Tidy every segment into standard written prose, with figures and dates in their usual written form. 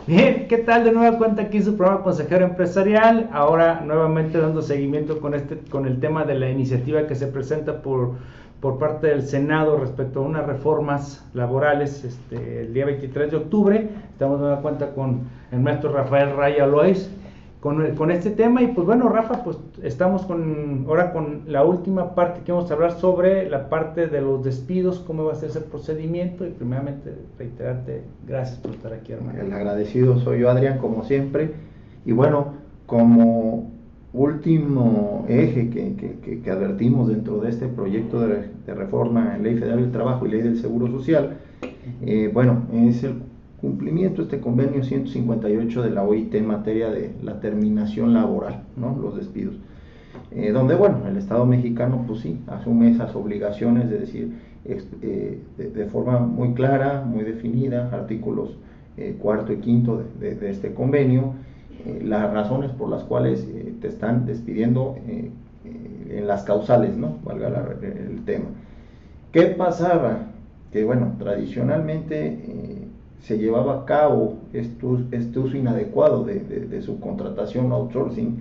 Bien, ¿qué tal? De nueva cuenta aquí su programa Consejero Empresarial, ahora nuevamente dando seguimiento con el tema de la iniciativa que se presenta por parte del Senado respecto a unas reformas laborales el día 23 de octubre. Estamos de nueva cuenta con el maestro Rafael Raya Loaiz con este tema. Y pues bueno, Rafa, pues estamos ahora con la última parte que vamos a hablar sobre la parte de los despidos, cómo va a ser ese procedimiento. Y primeramente reiterarte, gracias por estar aquí, hermano. El agradecido soy yo, Adrián, como siempre. Y bueno, como último eje que advertimos dentro de este proyecto de reforma en Ley Federal del Trabajo y Ley del Seguro Social, bueno, es el cumplimiento de este convenio 158 de la OIT en materia de la terminación laboral, ¿no? Los despidos. Donde, bueno, el Estado mexicano, pues sí, asume esas obligaciones, de decir, de forma muy clara, muy definida, artículos cuarto y quinto de este convenio, las razones por las cuales te están despidiendo en las causales, ¿no? Valga el tema. ¿Qué pasaba? Que, bueno, tradicionalmente se llevaba a cabo este uso inadecuado de subcontratación o outsourcing,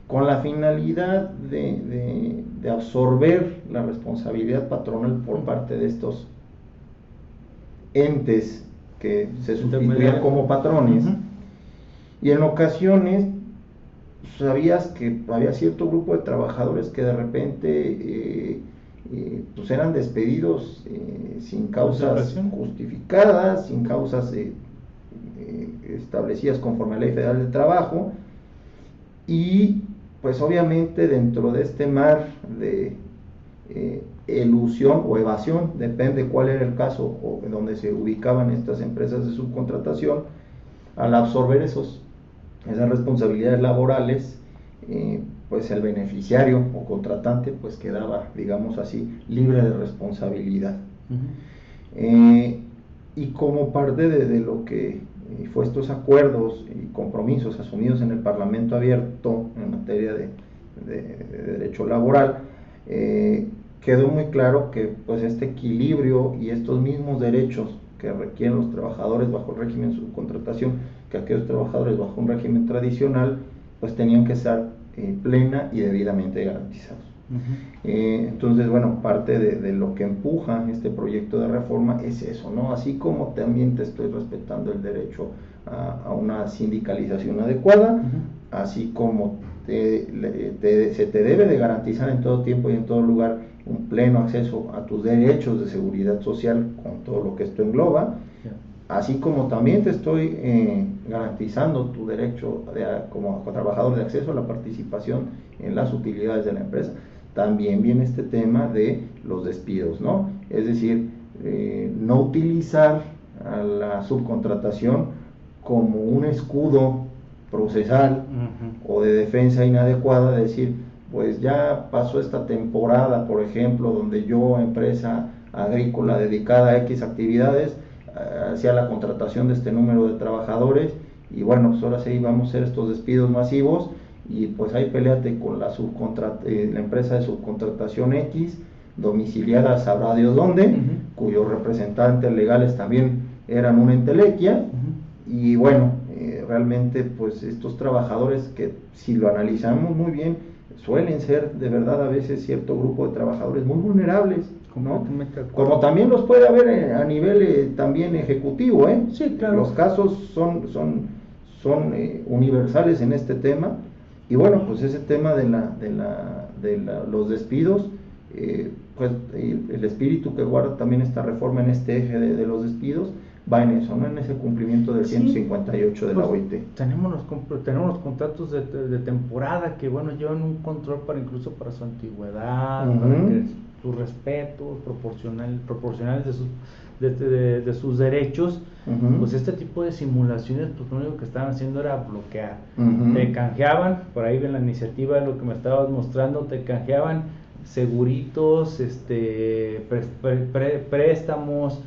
con la finalidad de absorber la responsabilidad patronal por parte de estos entes que se sustituían como patrones. Y en ocasiones sabías que había cierto grupo de trabajadores que de repente pues eran despedidos sin causas justificadas, sin causas establecidas conforme a la Ley Federal del Trabajo. Y pues obviamente dentro de este mar de elusión o evasión, depende cuál era el caso o en donde se ubicaban estas empresas de subcontratación, al absorber esas responsabilidades laborales, pues el beneficiario o contratante pues quedaba, digamos así, libre de responsabilidad. Y como parte de lo que fue estos acuerdos y compromisos asumidos en el Parlamento Abierto en materia de derecho laboral, quedó muy claro que pues este equilibrio y estos mismos derechos que requieren los trabajadores bajo el régimen de subcontratación que aquellos trabajadores bajo un régimen tradicional, pues tenían que estar plena y debidamente garantizados. Entonces, bueno, parte de lo que empuja este proyecto de reforma es eso, ¿no? Así como también te estoy respetando el derecho a una sindicalización adecuada, así como se te debe de garantizar en todo tiempo y en todo lugar un pleno acceso a tus derechos de seguridad social con todo lo que esto engloba, así como también te estoy garantizando tu derecho como trabajador de acceso a la participación en las utilidades de la empresa. También viene este tema de los despidos, ¿no? Es decir, no utilizar a la subcontratación como un escudo procesal o de defensa inadecuada, de decir, pues ya pasó esta temporada, por ejemplo, donde yo, empresa agrícola dedicada a X actividades, hacía la contratación de este número de trabajadores y bueno, pues ahora sí vamos a hacer estos despidos masivos y pues ahí peleate con la empresa de subcontratación X, domiciliada sabrá Dios dónde, cuyos representantes legales también eran una entelequia, y bueno, realmente pues estos trabajadores que si lo analizamos muy bien, suelen ser de verdad a veces cierto grupo de trabajadores muy vulnerables, ¿no? Como también los puede haber a nivel también ejecutivo, Sí, claro. Los casos son universales en este tema. Y bueno, pues ese tema de los despidos, pues el espíritu que guarda también esta reforma en este eje de los despidos va en eso, ¿no? En ese cumplimiento del 158 de la OIT. Tenemos los contratos de temporada que, bueno, llevan un control incluso para su antigüedad, para que sus respetos proporcionales de sus derechos. Pues este tipo de simulaciones, pues lo único que estaban haciendo era bloquear. Te canjeaban, por ahí ven la iniciativa, lo que me estabas mostrando, te canjeaban seguritos, préstamos,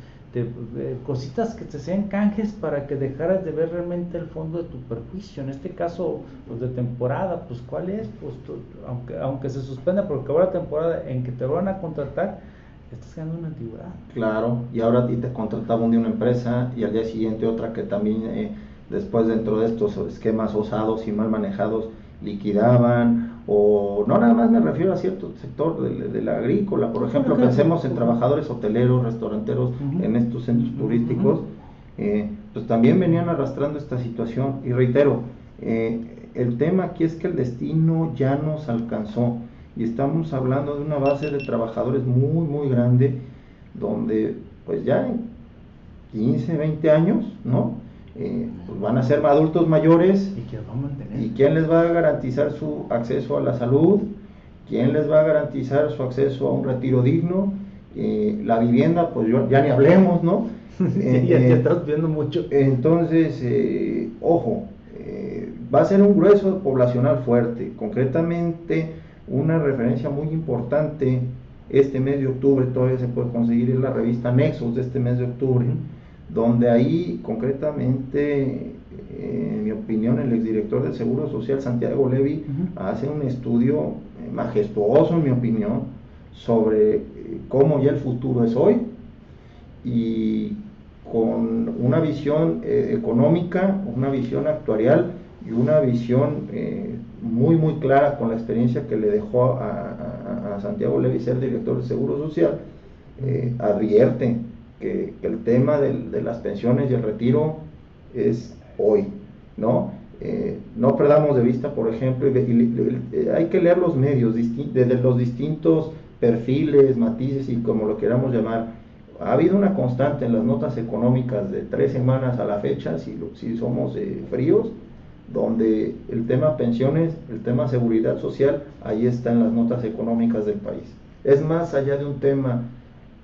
cositas que te sean canjes para que dejaras de ver realmente el fondo de tu perjuicio. En este caso, pues de temporada, pues ¿cuál es? Pues aunque se suspenda porque ahora temporada en que te van a contratar, estás ganando una antigüedad. Claro, y ahora a ti te contrataban de una empresa y al día siguiente otra que también después dentro de estos esquemas osados y mal manejados liquidaban, o no nada más me refiero a cierto sector de la agrícola, por ejemplo, pensemos en trabajadores hoteleros, restauranteros, en estos centros turísticos, pues también venían arrastrando esta situación, y reitero, el tema aquí es que el destino ya nos alcanzó, y estamos hablando de una base de trabajadores muy, muy grande, donde pues ya en 15, 20 años, ¿no? Pues van a ser adultos mayores, y que va a mantener. ¿Y quién les va a garantizar su acceso a la salud? ¿Quién les va a garantizar su acceso a un retiro digno? La vivienda, pues ya ni hablemos, ¿no? Ya estás viendo mucho. Entonces, ojo, va a ser un grueso poblacional fuerte. Concretamente, una referencia muy importante, este mes de octubre todavía se puede conseguir, en la revista Nexos de este mes de octubre, donde ahí concretamente, en mi opinión, el exdirector del Seguro Social, Santiago Levy, hace un estudio majestuoso, en mi opinión, sobre cómo ya el futuro es hoy, y con una visión económica, una visión actuarial y una visión muy muy clara, con la experiencia que le dejó a Santiago Levy ser director del Seguro Social. Advierte que el tema de las pensiones y el retiro es hoy, ¿no? No perdamos de vista, por ejemplo, hay que leer los medios desde los distintos perfiles, matices y como lo queramos llamar. Ha habido una constante en las notas económicas de 3 semanas a la fecha, si somos fríos, donde el tema pensiones, el tema seguridad social, ahí está en las notas económicas del país. Es más allá de un tema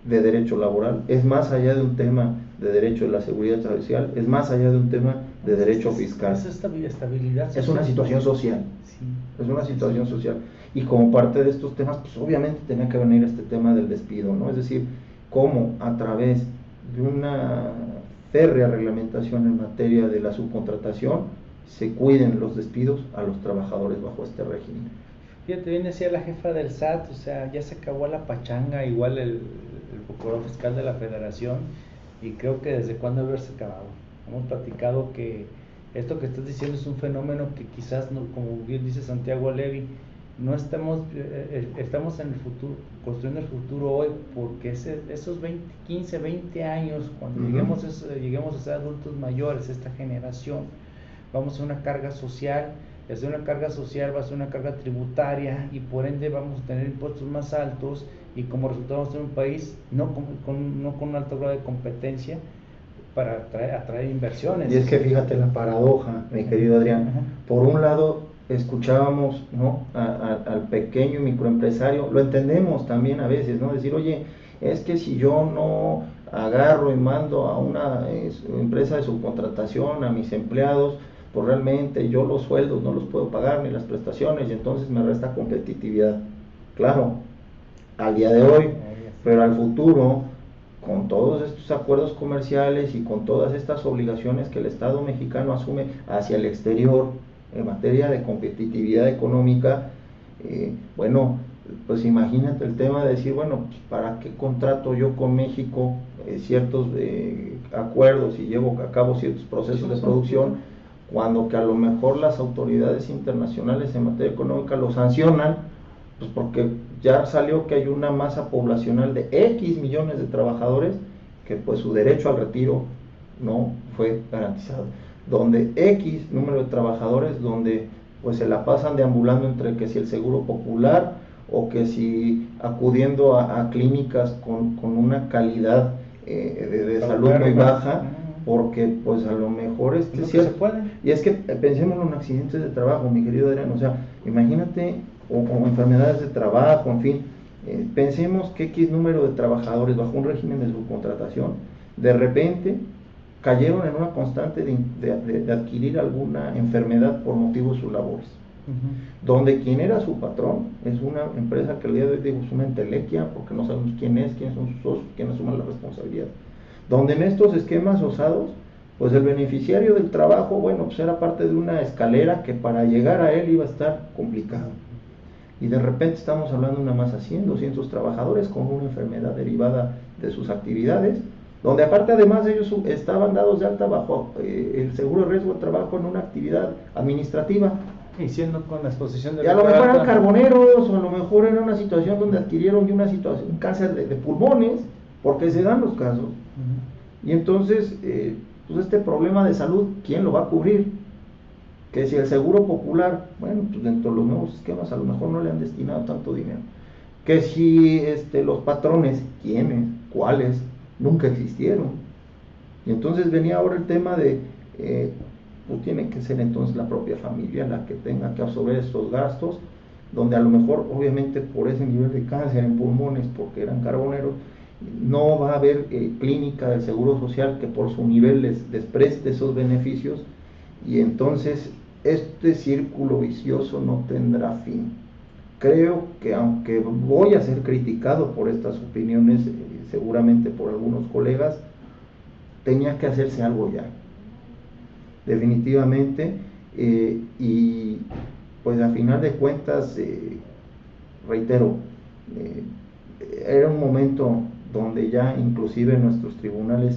de derecho laboral, es más allá de un tema de derecho de la seguridad social, es más allá de un tema de derecho fiscal. Es estabilidad social. Es una situación social. Sí. Es una situación social. Y como parte de estos temas, pues obviamente tenía que venir este tema del despido, ¿no? Es decir, cómo a través de una férrea reglamentación en materia de la subcontratación se cuiden los despidos a los trabajadores bajo este régimen. Fíjate, bien decía la jefa del SAT, o sea, ya se acabó la pachanga, igual el procurador fiscal de la Federación, y creo que desde cuándo haberse acabado. Hemos platicado que esto que estás diciendo es un fenómeno que quizás, no, como bien dice Santiago Levy, no estamos en el futuro, construyendo el futuro hoy, porque esos 15, 20 años, cuando lleguemos a ser adultos mayores, esta generación, vamos a una carga social, y hacer una carga social va a ser una carga tributaria, y por ende vamos a tener impuestos más altos, y como resultado vamos a tener un país no con un alto grado de competencia para atraer inversiones. Y es que fíjate la paradoja, mi querido Adrián. Por un lado escuchábamos, ¿no?, al pequeño y microempresario, lo entendemos también a veces, ¿no? Decir, oye, es que si yo no agarro y mando a una empresa de subcontratación a mis empleados, pues realmente yo los sueldos no los puedo pagar ni las prestaciones, y entonces me resta competitividad. Claro, al día de hoy, pero al futuro, con todos estos acuerdos comerciales y con todas estas obligaciones que el Estado mexicano asume hacia el exterior en materia de competitividad económica, bueno, pues imagínate el tema de decir, bueno, pues ¿para qué contrato yo con México ciertos acuerdos y llevo a cabo ciertos procesos de producción, cuando que a lo mejor las autoridades internacionales en materia económica lo sancionan, pues porque ya salió que hay una masa poblacional de X millones de trabajadores que pues su derecho al retiro no fue garantizado, donde X número de trabajadores, donde pues se la pasan deambulando entre que si el seguro popular o que si acudiendo a clínicas con una calidad de salud muy baja, porque pues a lo mejor no se puede. Y es que pensemos en accidentes de trabajo, mi querido Adrián, o sea, imagínate, o enfermedades de trabajo, en fin, pensemos que X número de trabajadores bajo un régimen de subcontratación de repente cayeron en una constante de adquirir alguna enfermedad por motivo de sus labores, donde quien era su patrón es una empresa que el día de hoy digo es una entelequia, porque no sabemos quiénes son sus socios, quién asume la responsabilidad, donde en estos esquemas osados, pues el beneficiario del trabajo, bueno, pues era parte de una escalera que para llegar a él iba a estar complicado, y de repente estamos hablando de una masa 100, 200 trabajadores con una enfermedad derivada de sus actividades, donde aparte además ellos estaban dados de alta bajo el seguro de riesgo de trabajo en una actividad administrativa. Y siendo con la exposición de... Y a lo mejor eran carboneros, o a lo mejor era una situación donde adquirieron un cáncer de pulmones, porque se dan los casos. Y entonces, pues este problema de salud, ¿quién lo va a cubrir? Que si el seguro popular, bueno, pues dentro de los nuevos esquemas a lo mejor no le han destinado tanto dinero. Que si los patrones, ¿quiénes? ¿Cuáles? Nunca existieron. Y entonces venía ahora el tema de, pues tiene que ser entonces la propia familia la que tenga que absorber estos gastos, donde a lo mejor, obviamente, por ese nivel de cáncer en pulmones, porque eran carboneros, no va a haber clínica del Seguro Social que por su nivel les preste esos beneficios, y entonces este círculo vicioso no tendrá fin. Creo que aunque voy a ser criticado por estas opiniones, seguramente por algunos colegas, tenía que hacerse algo ya, definitivamente, y pues a final de cuentas, reitero, era un momento donde ya inclusive nuestros tribunales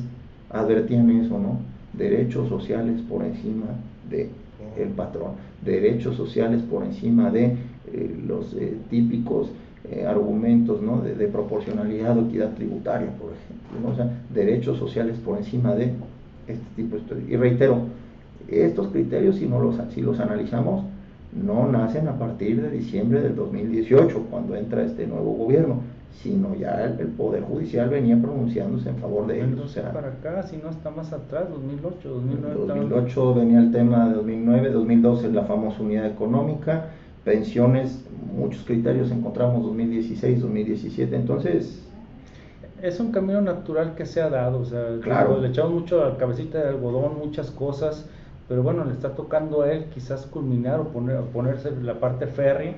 advertían eso, ¿no? Derechos sociales por encima de el patrón, derechos sociales por encima de los típicos argumentos, ¿no? de proporcionalidad o equidad tributaria, por ejemplo, ¿no? O sea, derechos sociales por encima de este tipo de estudios. Y reitero, estos criterios, si los analizamos, no nacen a partir de diciembre del 2018, cuando entra este nuevo gobierno, sino ya el Poder Judicial venía pronunciándose en favor de ellos. O sea, para acá, si no está más atrás, 2008, 2008 venía el tema de 2009, 2012 la famosa unidad económica, pensiones, muchos criterios encontramos 2016, 2017, entonces... Es un camino natural que se ha dado, o sea, claro, le echamos mucho a la cabecita de algodón, muchas cosas, pero bueno, le está tocando a él quizás culminar o ponerse la parte férrea.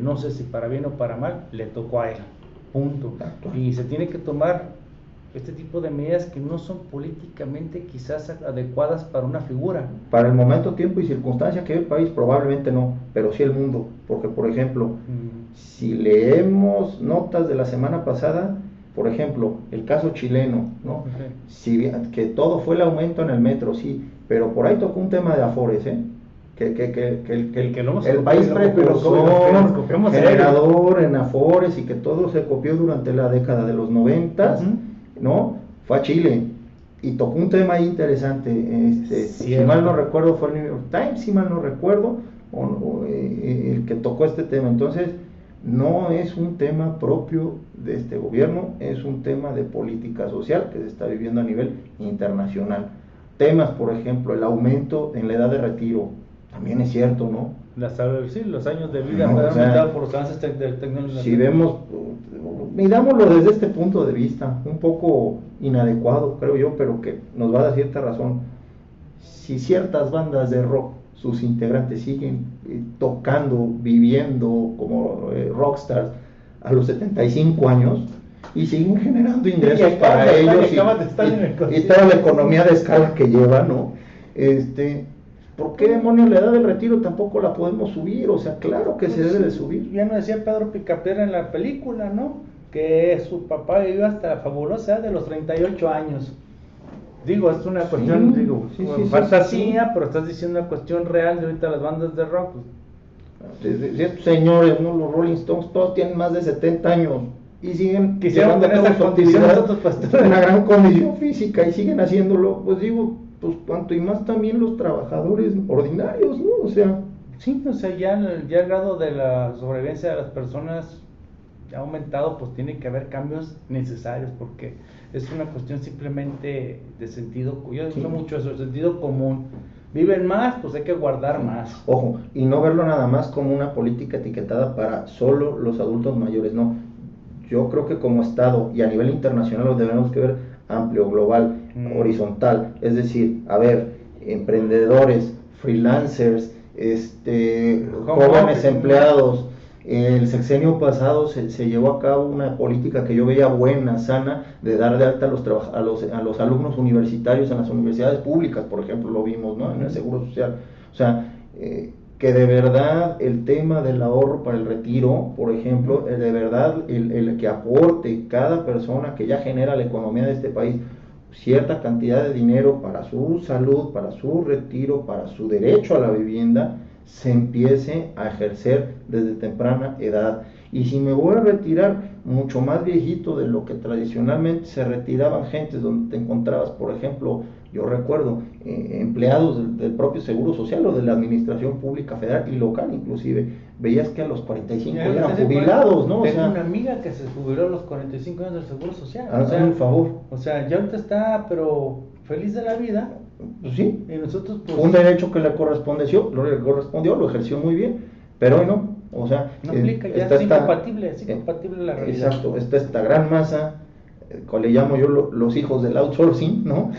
No sé si para bien o para mal, le tocó a él, punto. Exacto. Y se tiene que tomar este tipo de medidas que no son políticamente quizás adecuadas para una figura. Para el momento, tiempo y circunstancia que el país probablemente no, pero sí el mundo, porque por ejemplo, si leemos notas de la semana pasada, por ejemplo, el caso chileno, ¿no? Okay. Si, que todo fue el aumento en el metro, sí, pero por ahí tocó un tema de afores, el país precursor, generador en afores, y que todo se copió durante la década de los 90, ¿no? Fue a Chile y tocó un tema ahí interesante, si mal no recuerdo fue el New York Times, si mal no recuerdo, el que tocó este tema. Entonces no es un tema propio de este gobierno, es un tema de política social que se está viviendo a nivel internacional. Temas, por ejemplo, el aumento en la edad de retiro, también es cierto, ¿no? Sí, los años de vida han aumentado por los avances de tecnología. Si vemos, mirámoslo desde este punto de vista, un poco inadecuado, creo yo, pero que nos va a dar cierta razón. Si ciertas bandas de rock, sus integrantes siguen tocando, viviendo como rockstars a los 75 años y siguen generando ingresos para ellos y toda la economía de escala que lleva, ¿no? ¿Por qué demonios la edad del retiro tampoco la podemos subir? O sea, claro que se debe de subir. Ya nos decía Pedro Picapiedra en la película, ¿no? Que su papá vivió hasta la fabulosa edad de los 38 años. Digo, es una cuestión, fantasía, pero estás diciendo una cuestión real de ahorita las bandas de rock. Estos señores, ¿no? Los Rolling Stones, todos tienen más de 70 años y siguen llevando a cabo su actividad, una gran condición física, y siguen haciéndolo. Pues digo, pues cuanto y más también los trabajadores ordinarios, ¿no? O sea, sí, o sea, ya el grado de la sobrevivencia de las personas ha aumentado, pues tiene que haber cambios necesarios, porque es una cuestión simplemente de sentido, yo uso mucho eso, el sentido común. Viven más, pues hay que guardar más. Ojo, y no verlo nada más como una política etiquetada para solo los adultos mayores, no. Yo creo que como Estado y a nivel internacional lo debemos que ver amplio, global, horizontal, es decir, a ver, emprendedores, freelancers, jóvenes empleados. El sexenio pasado se llevó a cabo una política que yo veía buena, sana, de dar de alta a los alumnos universitarios en las universidades públicas, por ejemplo, lo vimos, ¿no? En el Seguro Social. O sea, que de verdad el tema del ahorro para el retiro, por ejemplo, de verdad el que aporte cada persona que ya genera la economía de este país cierta cantidad de dinero para su salud, para su retiro, para su derecho a la vivienda, se empiece a ejercer desde temprana edad. Y si me voy a retirar mucho más viejito de lo que tradicionalmente se retiraban gentes, donde te encontrabas, por ejemplo, yo recuerdo empleados del propio Seguro Social o de la Administración Pública Federal y local inclusive, veías que a los 45 eran jubilados, ¿no? Tengo una amiga que se jubiló a los 45 años del Seguro Social. Hazme un favor. O sea, ya ahorita está, pero feliz de la vida. Pues sí, y nosotros, pues, un derecho que le correspondió, lo ejerció muy bien, pero hoy no, o sea, no aplica, ya es incompatible la realidad. Exacto, está esta gran masa, le llamo yo los hijos del outsourcing, ¿no?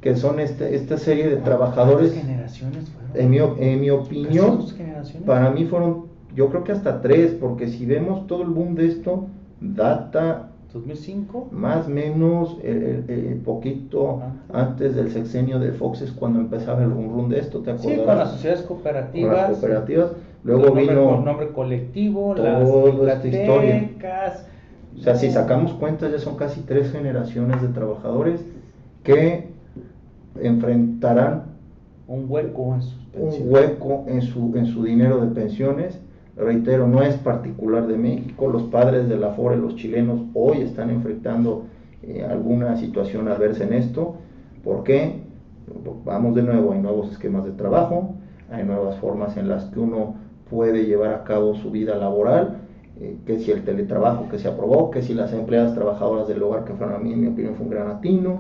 Que son esta serie de trabajadores. ¿Cuántas generaciones fueron? En mi opinión, para mí fueron, yo creo que hasta 3, porque si vemos todo el boom de esto, data 2005, más o menos poquito antes del sexenio de Fox, es cuando empezaba el run de esto, ¿te acuerdas? Sí, con las sociedades cooperativas. Con las cooperativas, luego vino el nombre colectivo, las bibliotecas. O sea, si sacamos cuentas, ya son casi 3 generaciones de trabajadores que enfrentarán un hueco en su dinero de pensiones. Reitero, no es particular de México, los padres de la Afore, los chilenos, hoy están enfrentando alguna situación adversa en esto. ¿Por qué? Vamos de nuevo, hay nuevos esquemas de trabajo, hay nuevas formas en las que uno puede llevar a cabo su vida laboral, que si el teletrabajo que se aprobó, que si las empleadas trabajadoras del hogar, que fueron, a mí en mi opinión fue un gran atino.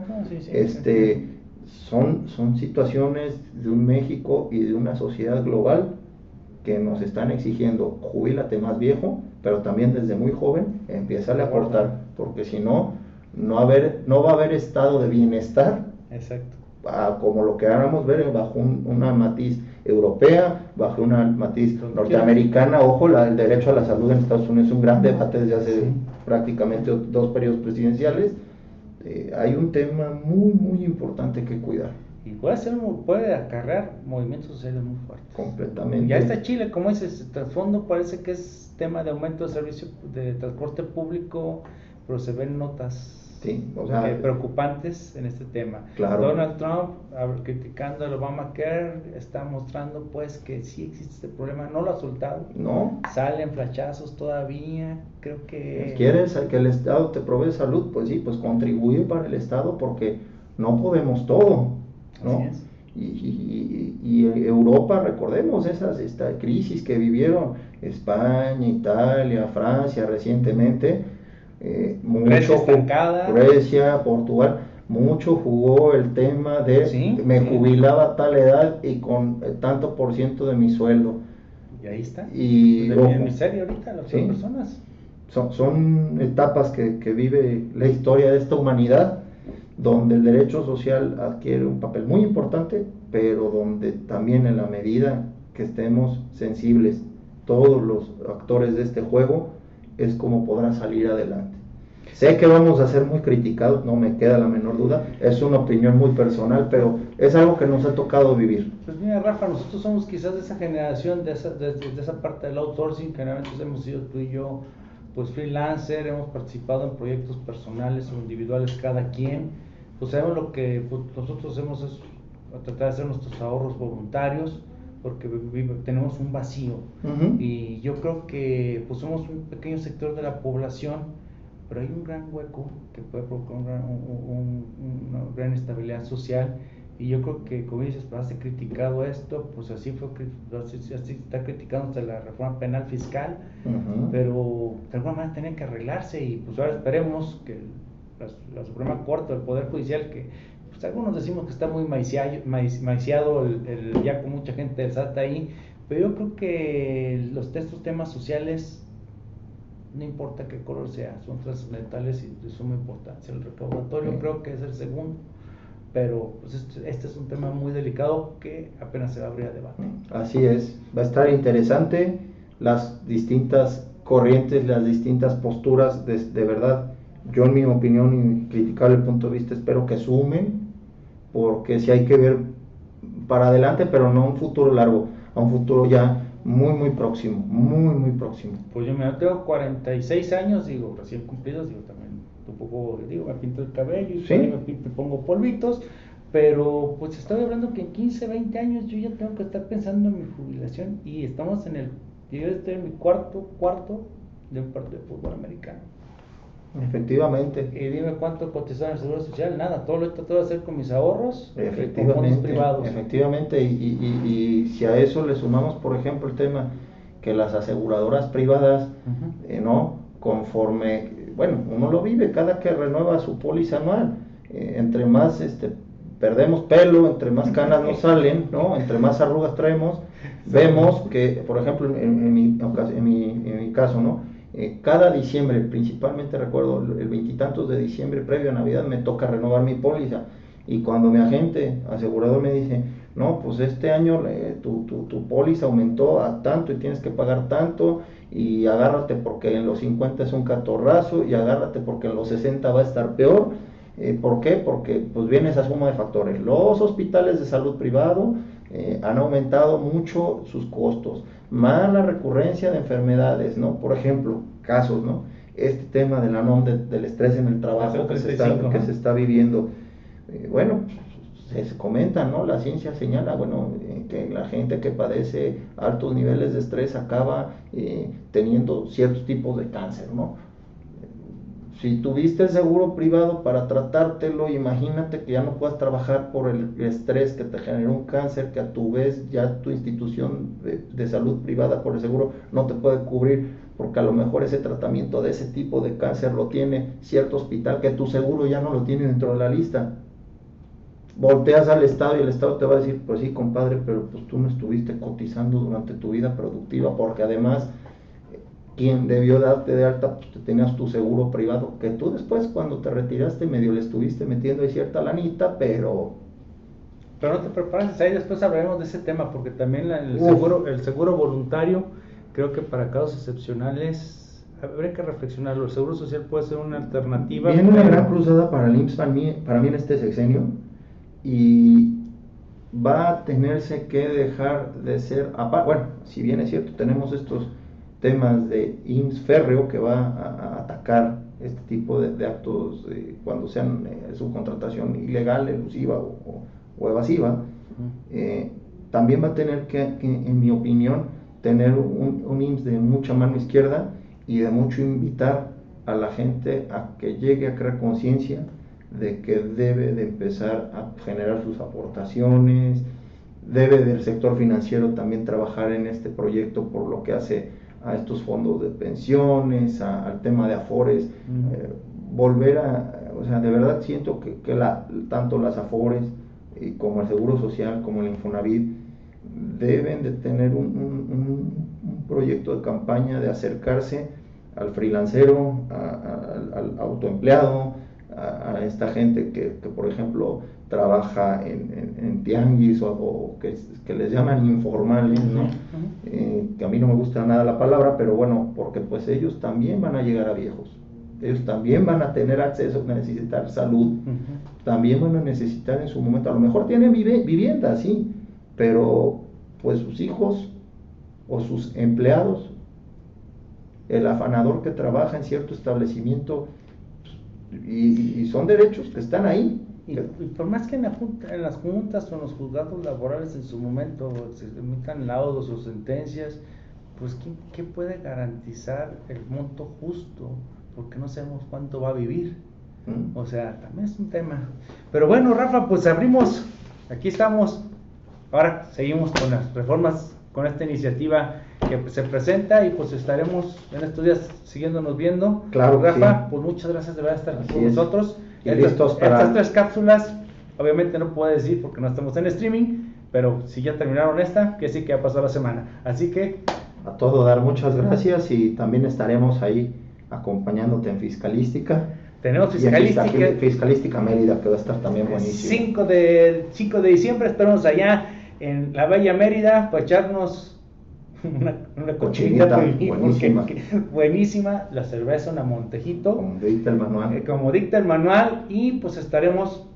Son situaciones de un México y de una sociedad global que nos están exigiendo: jubílate más viejo, pero también desde muy joven empieza a aportar, porque si no, no va a haber estado de bienestar. Exacto. Como lo que queramos ver bajo una matiz europea, bajo una matiz norteamericana. Ojo, el derecho a la salud en Estados Unidos es un gran debate desde hace prácticamente 2 periodos presidenciales. Hay un tema muy muy importante que cuidar. Y puede acarrear movimientos sociales muy fuertes. Completamente. Ya está Chile, como dices, el trasfondo parece que es tema de aumento de servicio de transporte público, pero se ven notas preocupantes en este tema. Claro. Donald Trump, criticando el Obamacare, está mostrando pues que sí existe este problema, no lo ha soltado. No. Salen flachazos todavía, creo que... ¿Quieres que el Estado te provee salud? Pues sí, pues contribuye para el Estado, porque no podemos todo, ¿no? Así es. Y Europa, recordemos esta crisis que vivieron España, Italia, Francia recientemente, Grecia, Portugal, mucho jugó el tema de jubilaba a tal edad y con tanto por ciento de mi sueldo. Y ahí está. Y de miseria ahorita las personas. Son etapas que vive la historia de esta humanidad, donde el derecho social adquiere un papel muy importante, pero donde también, en la medida que estemos sensibles todos los actores de este juego, es como podrá salir adelante. Sé que vamos a ser muy criticados, no me queda la menor duda, es una opinión muy personal, pero es algo que nos ha tocado vivir. Pues mira, Rafa, nosotros somos quizás de esa generación, de esa parte del outsourcing, generalmente hemos sido tú y yo pues freelancer, hemos participado en proyectos personales o individuales cada quien. Pues sabemos lo que nosotros hacemos es tratar de hacer nuestros ahorros voluntarios, porque tenemos un vacío. Y yo creo que pues somos un pequeño sector de la población, pero hay un gran hueco que puede provocar una gran inestabilidad social. Y yo creo que, como dices, pues has criticado esto, pues así está criticando hasta la reforma penal fiscal, pero de alguna manera tienen que arreglarse. Y pues ahora esperemos que la Suprema Corte, el Poder Judicial, que pues algunos decimos que está muy maiciado ya con mucha gente del SAT ahí, pero yo creo que estos temas sociales, no importa qué color sea, son trascendentales y de suma importancia. El recaudatorio creo que es el segundo, pero pues este es un tema muy delicado que apenas se va a abrir a debate. Así es, va a estar interesante las distintas corrientes, las distintas posturas, de verdad. Yo, en mi opinión y criticable punto de vista, espero que sumen, porque si hay que ver para adelante, pero no a un futuro largo, a un futuro ya muy, muy próximo, muy, muy próximo. Pues yo me tengo 46 años, digo, recién cumplidos, digo, también un poco, digo, me pinto el cabello y ¿Sí? me pongo polvitos, pero pues estoy hablando que en 15, 20 años yo ya tengo que estar pensando en mi jubilación y estamos yo estoy en mi cuarto de un partido de fútbol americano. Efectivamente. Y dime cuánto cotizó en el Seguro Social, nada, todo lo he tratado de hacer con mis ahorros y con fondos Efectivamente, privados. efectivamente, y si a eso le sumamos, por ejemplo, el tema que las aseguradoras privadas, ¿no? Conforme, bueno, uno lo vive cada que renueva su póliza anual, entre más perdemos pelo, entre más canas nos salen, ¿no? Entre más arrugas traemos, vemos que, por ejemplo, en mi caso, ¿no? Cada diciembre, principalmente recuerdo el veintitantos de diciembre previo a Navidad, me toca renovar mi póliza. Y cuando mi agente asegurador me dice, no, pues este año tu póliza aumentó a tanto y tienes que pagar tanto, y agárrate porque en los 50 es un catorrazo, y agárrate porque en los 60 va a estar peor. ¿Por qué? Porque pues viene esa suma de factores. Los hospitales de salud privado han aumentado mucho sus costos, más la recurrencia de enfermedades, ¿no? Por ejemplo, casos, ¿no? Este tema de la NOM, del estrés en el trabajo que se está viviendo, bueno, se comenta, ¿no? La ciencia señala, bueno, que la gente que padece altos niveles de estrés acaba teniendo ciertos tipos de cáncer, ¿no? Si tuviste el seguro privado para tratártelo, imagínate que ya no puedas trabajar por el estrés que te generó un cáncer, que a tu vez ya tu institución de salud privada por el seguro no te puede cubrir, porque a lo mejor ese tratamiento de ese tipo de cáncer lo tiene cierto hospital que tu seguro ya no lo tiene dentro de la lista. Volteas al Estado y el Estado te va a decir, pues sí, compadre, pero pues tú no estuviste cotizando durante tu vida productiva, porque además quien debió darte de alta, pues tenías tu seguro privado, que tú después cuando te retiraste medio le estuviste metiendo ahí cierta lanita, pero no te prepares, ahí después hablaremos de ese tema, porque también el seguro voluntario, creo que para casos excepcionales habría que reflexionarlo. El seguro social puede ser una alternativa. Viene una gran cruzada para el IMSS para mí en este sexenio, y va a tenerse que dejar de ser, bueno, si bien es cierto, tenemos estos temas de IMSS férreo que va a atacar este tipo de actos cuando sean subcontratación ilegal, elusiva o evasiva. También va a tener que, en mi opinión, tener un IMSS de mucha mano izquierda y de mucho invitar a la gente a que llegue a crear conciencia de que debe de empezar a generar sus aportaciones, debe del sector financiero también trabajar en este proyecto por lo que hace a estos fondos de pensiones, al tema de afores, volver o sea, de verdad siento que tanto las afores como el Seguro Social, como el Infonavit, deben de tener un proyecto de campaña de acercarse al freelancero, al autoempleado, a esta gente que por ejemplo trabaja en tianguis o que les llaman informales, ¿no? Que a mí no me gusta nada la palabra, pero bueno, porque pues ellos también van a llegar a viejos, ellos también van a tener acceso, a necesitar salud, también van a necesitar en su momento, a lo mejor tienen vivienda, sí, pero pues sus hijos o sus empleados, el afanador que trabaja en cierto establecimiento, y son derechos que están ahí. Y por más que en las juntas o en los juzgados laborales en su momento se emitan laudos o sentencias, pues ¿qué puede garantizar el monto justo? Porque no sabemos cuánto va a vivir. O sea, también es un tema. Pero bueno, Rafa, pues aquí estamos. Ahora seguimos con las reformas, con esta iniciativa que se presenta, y pues estaremos en estos días siguiéndonos viendo. Claro, Rafa, sí. Pues muchas gracias de verdad estar aquí con es. nosotros. Y listos para... Estas 3 cápsulas, obviamente no puedo decir porque no estamos en streaming, pero si ya terminaron esta, que sí que ha pasado la semana. Así que... A todo dar, muchas gracias, y también estaremos ahí acompañándote en Fiscalística. Tenemos Fiscalística. Fiscalística Mérida, que va a estar también buenísimo. 5 de diciembre, esperamos allá en la Bella Mérida para echarnos una cochinita buenísima. Buenísima, la cerveza, una Montejito. Como dicta el manual. Y pues estaremos,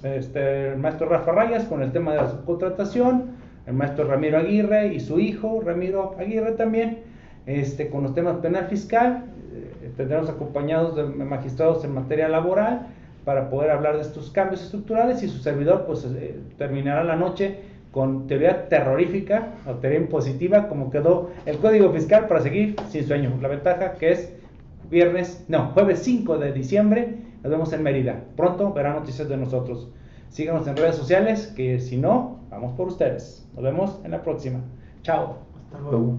el maestro Rafa Rayas, con el tema de la subcontratación, el maestro Ramiro Aguirre y su hijo Ramiro Aguirre también, con los temas penal fiscal. Tendremos acompañados de magistrados en materia laboral para poder hablar de estos cambios estructurales, y su servidor pues terminará la noche con teoría terrorífica o teoría impositiva, como quedó el Código Fiscal para seguir sin sueño. La ventaja que es jueves 5 de diciembre, nos vemos en Mérida. Pronto verán noticias de nosotros. Síganos en redes sociales, que si no, vamos por ustedes. Nos vemos en la próxima. Chao. Hasta luego.